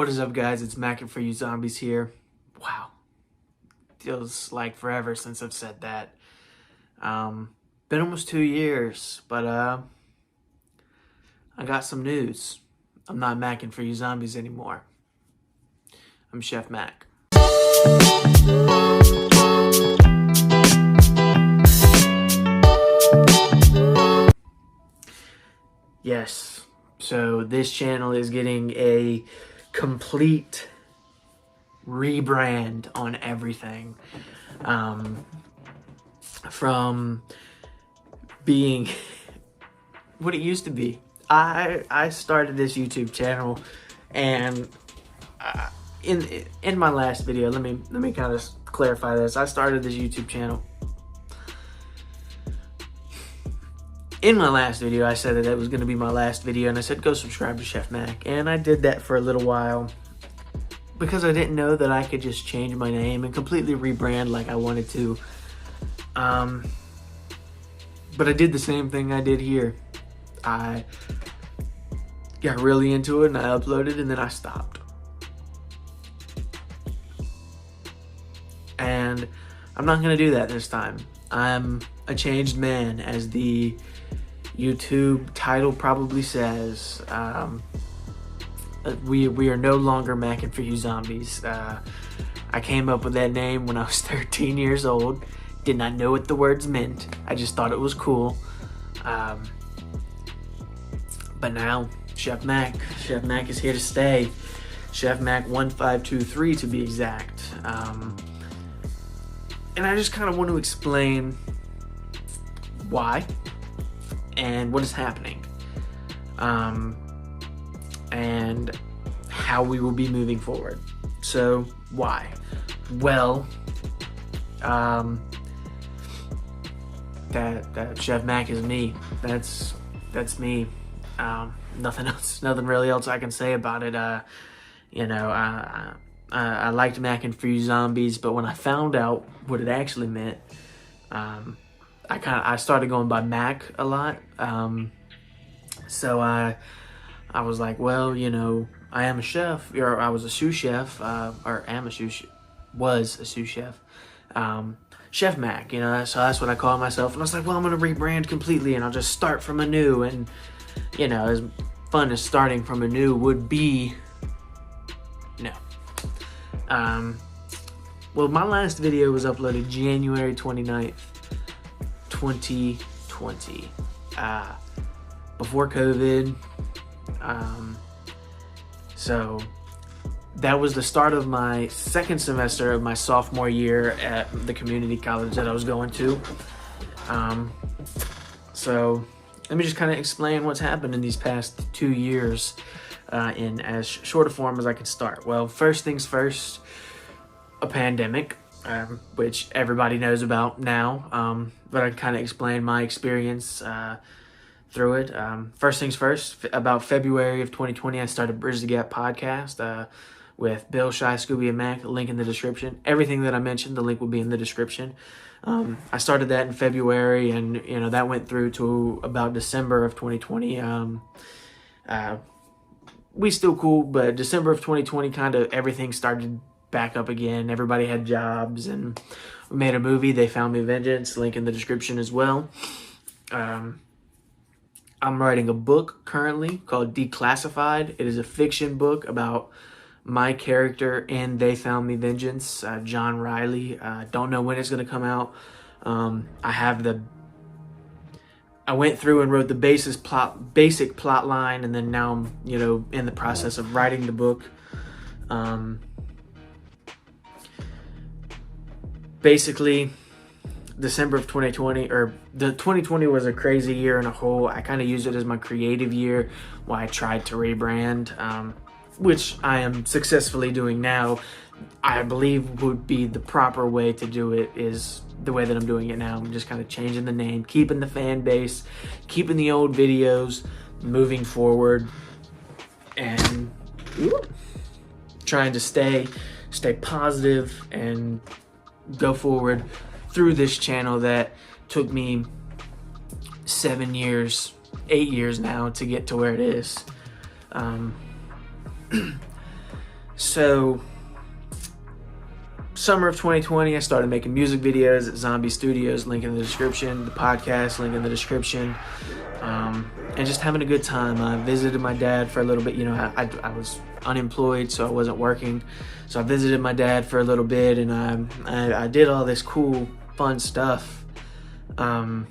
What is up, guys? It's Mac1523 Zombies here. Wow. Feels like forever since I've said that. Been almost 2 years, but I got some news. I'm not Mac1523 Zombies anymore. I'm Chef Mac. Yes. So this channel is getting a complete rebrand on everything. From being what it used to be. I started this YouTube channel, and in my last video, let me kind of clarify this. I started this YouTube channel. In my last video, I said that it was going to be my last video, and I said, go subscribe to Chef Mac. And I did that for a little while because I didn't know that I could just change my name and completely rebrand like I wanted to. But I did the same thing I did here. I got really into it and I uploaded, and then I stopped. And I'm not going to do that this time. I'm a changed man, as the YouTube title probably says. We are no longer Mac1523 Zombies. I came up with that name when I was 13 years old. Did not know what the words meant. I just thought it was cool. But now, Chef Mac is here to stay. ChefMac1523 to be exact. And I just kind of want to explain why and what is happening, and how we will be moving forward. So why? Well, that Chef Mac is me. That's me. Nothing really else I can say about it. I liked Mac1523 Zombies, but when I found out what it actually meant, I started going by Mac a lot. So I was like, well, I am a chef, or I was a sous chef, was a sous chef. Chef Mac, so that's what I call myself. And I was like, well, I'm gonna rebrand completely and I'll just start from anew. And as fun as starting from anew would be, no. Well, my last video was uploaded January 29th, 2020, before COVID. So that was the start of my second semester of my sophomore year at the community college that I was going to. So let me just kind of explain what's happened in these past 2 years in as short a form as I could start. Well, first things first, a pandemic, which everybody knows about now, but I kind of explain my experience through it. First things first, about February of 2020, I started Bridge the Gap podcast with Bill, Shy, Scooby, and Mac. Link in the description. Everything that I mentioned, the link will be in the description. I started that in February, and that went through to about December of 2020. We still cool, but December of 2020, kind of everything started back up again. Everybody had jobs, and we made a movie, They Found Me Vengeance. Link in the description as well. I'm writing a book currently called Declassified. It is a fiction book about my character in They Found Me Vengeance, John Riley. Don't know when it's going to come out. I went through and wrote the basic plot line, and then now I'm, in the process of writing the book. Basically, December of 2020, or the 2020 was a crazy year in a whole. I kind of used it as my creative year while I tried to rebrand, which I am successfully doing now. I believe would be the proper way to do it is the way that I'm doing it now. I'm just kind of changing the name, keeping the fan base, keeping the old videos, moving forward, and trying to stay positive and go forward through this channel that took me 7 years, 8 years now to get to where it is. So summer of 2020, I started making music videos at Zombie Studios, link in the description, the podcast, link in the description, and just having a good time. I visited my dad for a little bit. You know, I was unemployed, so I wasn't working. So I visited my dad for a little bit, and I did all this cool, fun stuff, and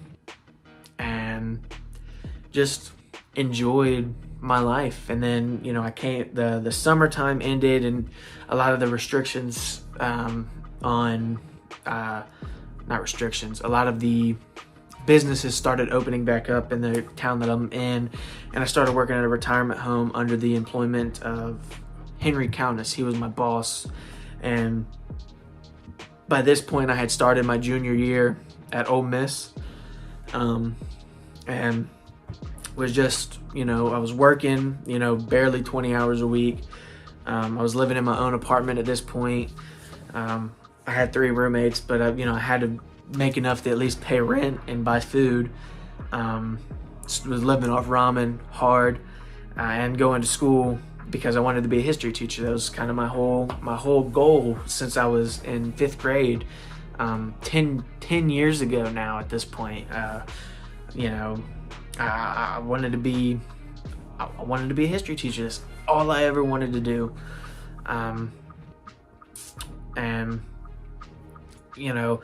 just enjoyed my life. And then, you know, the summertime ended, and a lot of the restrictions a lot of the businesses started opening back up in the town that I'm in, and I started working at a retirement home under the employment of Henry Countess. He was my boss, and by this point I had started my junior year at Ole Miss, and was just, you know, I was working, you know, barely 20 hours a week. I was living in my own apartment at this point. I had 3 roommates, but I had to make enough to at least pay rent and buy food. Was living off ramen hard, and going to school because I wanted to be a history teacher. That was kind of my whole goal since I was in 5th grade, 10 years ago now at this point. I wanted to be a history teacher. That's all I ever wanted to do. And you know,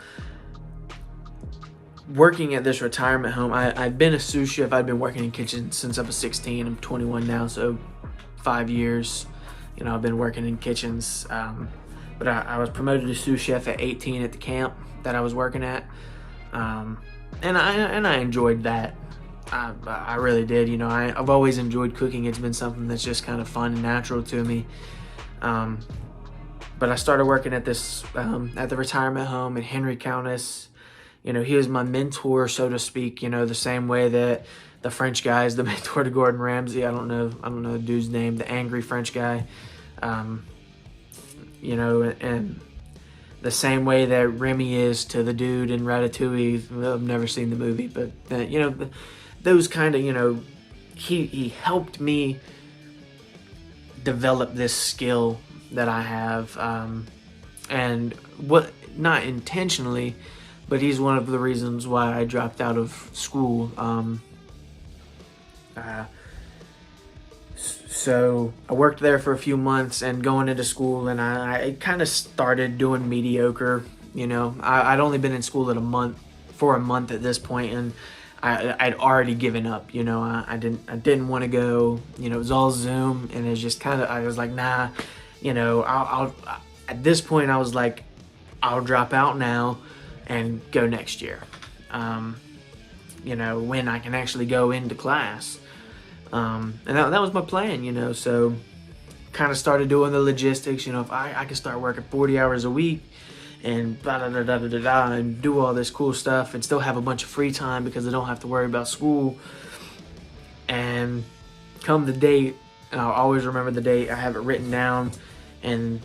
working at this retirement home, I've been a sous chef. I've been working in kitchens since I was 16. I'm 21 now, so 5 years. You know, I've been working in kitchens. But I was promoted to sous chef at 18 at the camp that I was working at, and I enjoyed that. I really did. You know, I've always enjoyed cooking. It's been something that's just kind of fun and natural to me. But I started working at this at the retirement home, and Henry Countess, you know, he was my mentor, so to speak. You know, the same way that the French guy is the mentor to Gordon Ramsay. I don't know the dude's name, the angry French guy. You know, and the same way that Remy is to the dude in Ratatouille. I've never seen the movie, but you know, those kind of, you know, he helped me develop this skill that I have, and not intentionally, but he's one of the reasons why I dropped out of school. So I worked there for a few months and going into school, and I kind of started doing mediocre. You know, I'd only been in school for a month at this point, and I'd already given up. You know, I didn't want to go. You know, it was all Zoom, and it's just kind of, I was like, nah. You know, I'll at this point I was like, I'll drop out now and go next year. You know, when I can actually go into class. And that was my plan, you know. So kind of started doing the logistics. You know, if I could start working 40 hours a week and and do all this cool stuff and still have a bunch of free time because I don't have to worry about school. And come the date, and I'll always remember the date. I have it written down in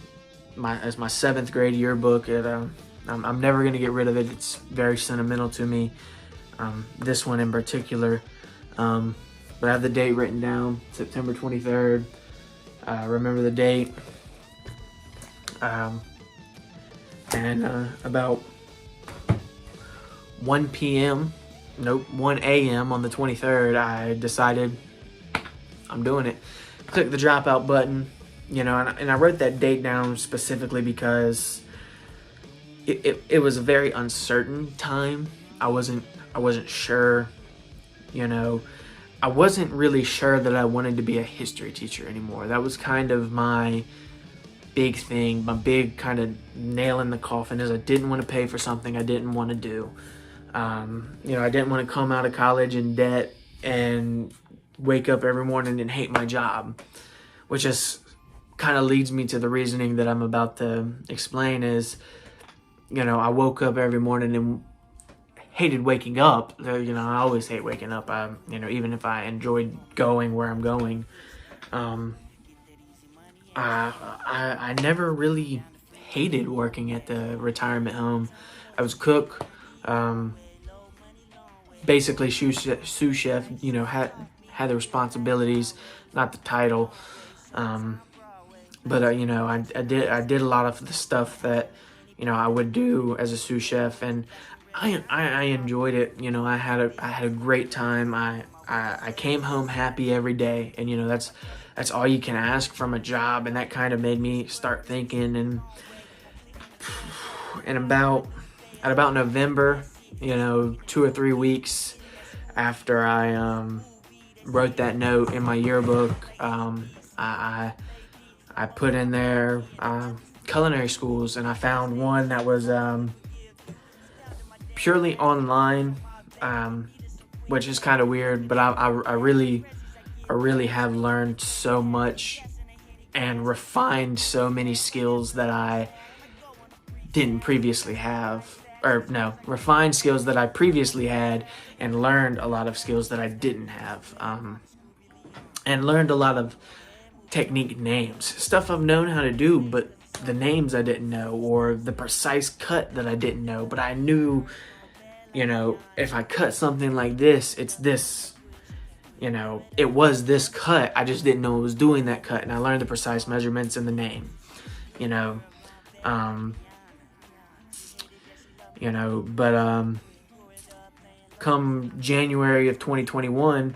my 7th grade yearbook. I'm never gonna get rid of it. It's very sentimental to me. This one in particular. But I have the date written down, September 23rd. Remember the date. And about 1 a.m. on the 23rd, I decided I'm doing it. Click the dropout button, you know, and I wrote that date down specifically because it was a very uncertain time. I wasn't sure, you know. I wasn't really sure that I wanted to be a history teacher anymore. That was kind of my big thing, my big kind of nail in the coffin, is I didn't want to pay for something I didn't want to do. You know, I didn't want to come out of college in debt and wake up every morning and hate my job, which is kind of leads me to the reasoning that I'm about to explain. Is, you know, I woke up every morning and hated waking up. You know, I always hate waking up. You know, even if I enjoyed going where I'm going, I never really hated working at the retirement home. I was cook, basically sous chef. You know, had the responsibilities, not the title. But you know, I did a lot of the stuff that, you know, I would do as a sous chef, and I enjoyed it. You know, I had a great time. I came home happy every day, and you know, that's all you can ask from a job. And that kind of made me start thinking. And at about November, you know, 2 or 3 weeks after I wrote that note in my yearbook, I put in there culinary schools, and I found one that was purely online, which is kind of weird, but I really have learned so much and refined so many skills that I didn't previously have. Or no, refined skills that I previously had, and learned a lot of skills that I didn't have, and learned a lot of technique names, stuff I've known how to do, but the names I didn't know, or the precise cut that I didn't know. But I knew, you know, if I cut something like this, it's this, you know, it was this cut. I just didn't know it was doing that cut, and I learned the precise measurements in the name, you know. But come January of 2021,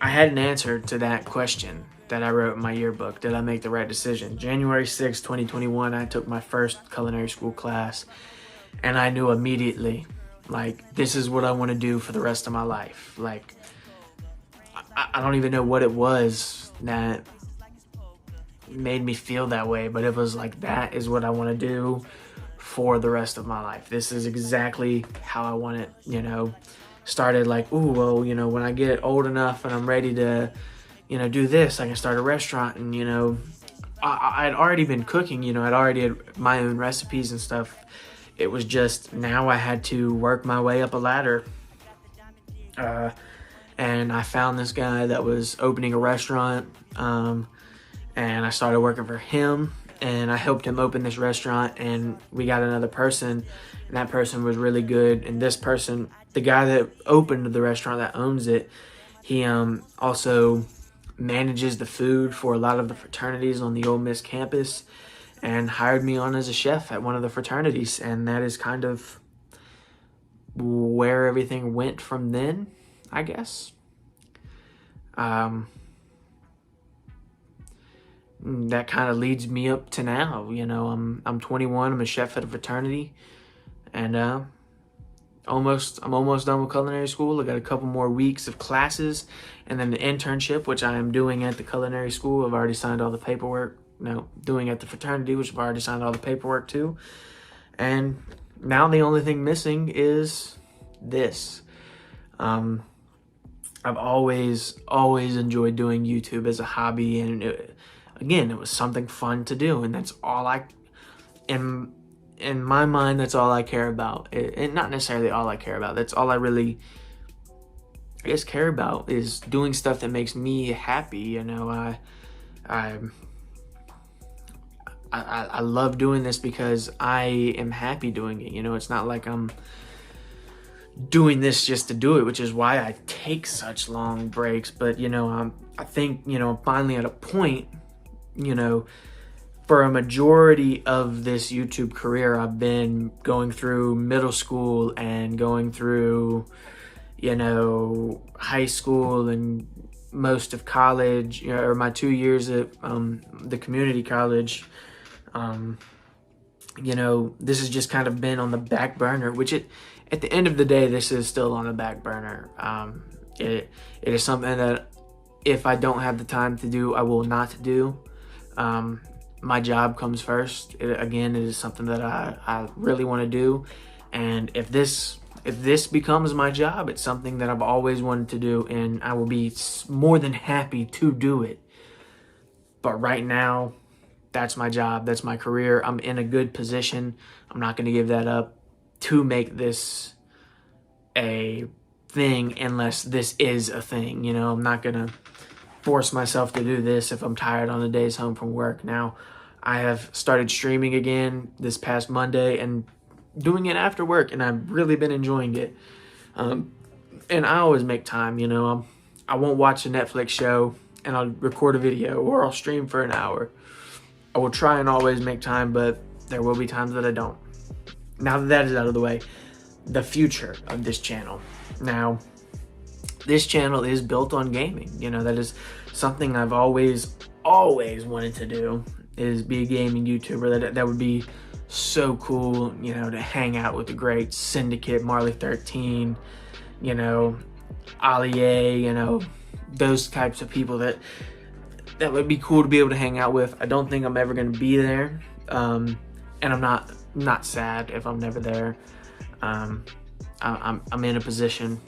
I had an answer to that question that I wrote in my yearbook. Did I make the right decision? January 6, 2021, I took my first culinary school class, and I knew immediately, like, this is what I want to do for the rest of my life. Like, I don't even know what it was that made me feel that way, but it was like, that is what I want to do for the rest of my life. This is exactly how I want it, you know. Started like, ooh, well, you know, when I get old enough and I'm ready to, you know, do this, I can start a restaurant. And, you know, I'd already been cooking, you know, I'd already had my own recipes and stuff. It was just, now I had to work my way up a ladder. And I found this guy that was opening a restaurant, and I started working for him, and I helped him open this restaurant, and we got another person, and that person was really good. And this person, the guy that opened the restaurant, that owns it, he also manages the food for a lot of the fraternities on the Ole Miss campus, and hired me on as a chef at one of the fraternities. And that is kind of where everything went from then, I guess. That kind of leads me up to now. You know, I'm 21. I'm a chef at a fraternity, and I'm almost done with culinary school. I got a couple more weeks of classes, and then the internship, which I am doing at the culinary school. I've already signed all the paperwork. No, doing at the fraternity, which I've already signed all the paperwork to. And now the only thing missing is this. I've always enjoyed doing YouTube as a hobby, and again, it was something fun to do, and that's all in my mind, that's all I care about. And not necessarily all I care about. That's all I really, I guess, care about, is doing stuff that makes me happy. You know, I love doing this because I am happy doing it. You know, it's not like I'm doing this just to do it, which is why I take such long breaks. But, you know, I think, you know, I'm finally at a point, you know, for a majority of this YouTube career, I've been going through middle school and going through, you know, high school and most of college, you know, or my 2 years at the community college. You know, this has just kind of been on the back burner, which at the end of the day, this is still on the back burner. It is something that if I don't have the time to do, I will not do. My job comes first. It is something that I really want to do. And if this becomes my job, it's something that I've always wanted to do, and I will be more than happy to do it. But right now, that's my job. That's my career. I'm in a good position. I'm not going to give that up to make this a thing unless this is a thing. You know, I'm not going to force myself to do this if I'm tired on the days home from work. Now, I have started streaming again this past Monday and doing it after work, and I've really been enjoying it. And I always make time, you know. I won't watch a Netflix show and I'll record a video, or I'll stream for an hour. I will try and always make time, but there will be times that I don't. Now that that is out of the way, the future of this channel. Now, this channel is built on gaming. You know, that is something I've always wanted to do, is be a gaming YouTuber. That would be so cool, you know, to hang out with the great Syndicate, Marley13, you know, Ali A, you know, those types of people that would be cool to be able to hang out with. I don't think I'm ever going to be there, and I'm not sad if I'm never there. I'm in a position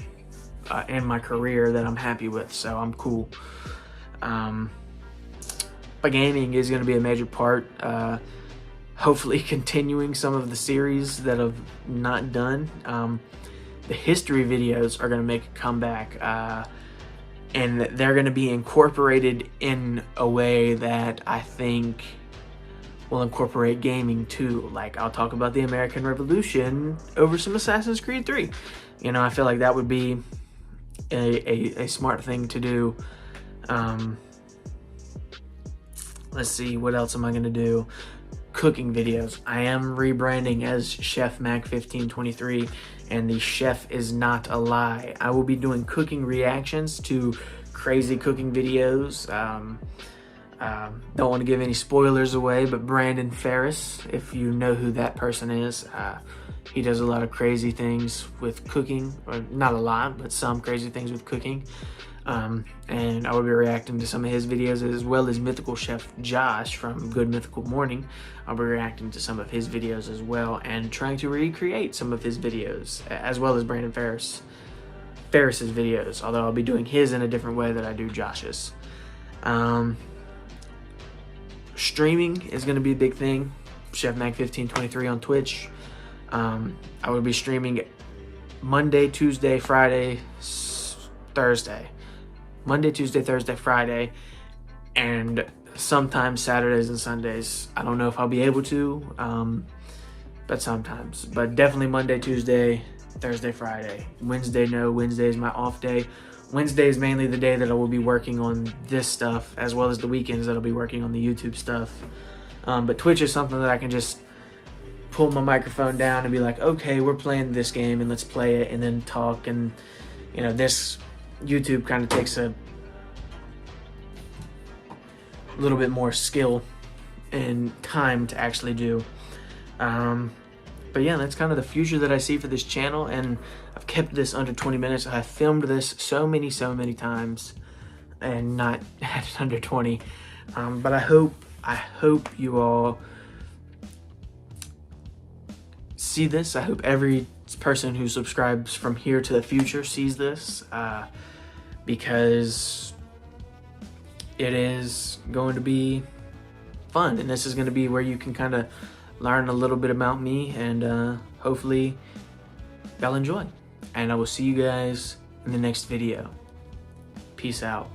in my career that I'm happy with, so I'm cool. But gaming is going to be a major part. Hopefully continuing some of the series that I've not done. The history videos are going to make a comeback, and they're going to be incorporated in a way that I think will incorporate gaming too. Like, I'll talk about the American Revolution over some Assassin's Creed 3. You know, I feel like that would be a smart thing to do. Let's see, what else am I going to do? Cooking videos. I am rebranding as ChefMac1523, and the chef is not a lie. I will be doing cooking reactions to crazy cooking videos. Don't want to give any spoilers away, but Brandon Ferris, if you know who that person is, he does a lot of crazy things with cooking, or not a lot, but some crazy things with cooking. And I will be reacting to some of his videos, as well as Mythical Chef Josh from Good Mythical Morning. I'll be reacting to some of his videos as well, and trying to recreate some of his videos, as well as Brandon Ferris's videos, although I'll be doing his in a different way that I do Josh's. Streaming is going to be a big thing. ChefMac1523 on Twitch. I will be streaming Monday, Tuesday, Friday, Thursday. Monday, Tuesday, Thursday, Friday, and sometimes Saturdays and Sundays. I don't know if I'll be able to, but sometimes. But definitely Monday, Tuesday, Thursday, Friday. Wednesday, no. Wednesday is my off day. Wednesday is mainly the day that I will be working on this stuff, as well as the weekends that I'll be working on the YouTube stuff. But Twitch is something that I can just pull my microphone down and be like, okay, we're playing this game and let's play it, and then talk. And, you know, this YouTube kind of takes a little bit more skill and time to actually do. But yeah, that's kind of the future that I see for this channel, and I've kept this under 20 minutes. I filmed this so many times and not had it under 20. But I hope you all see this. I hope every person who subscribes from here to the future sees this, because it is going to be fun, and this is going to be where you can kind of learn a little bit about me, and hopefully y'all enjoy. And I will see you guys in the next video. Peace out.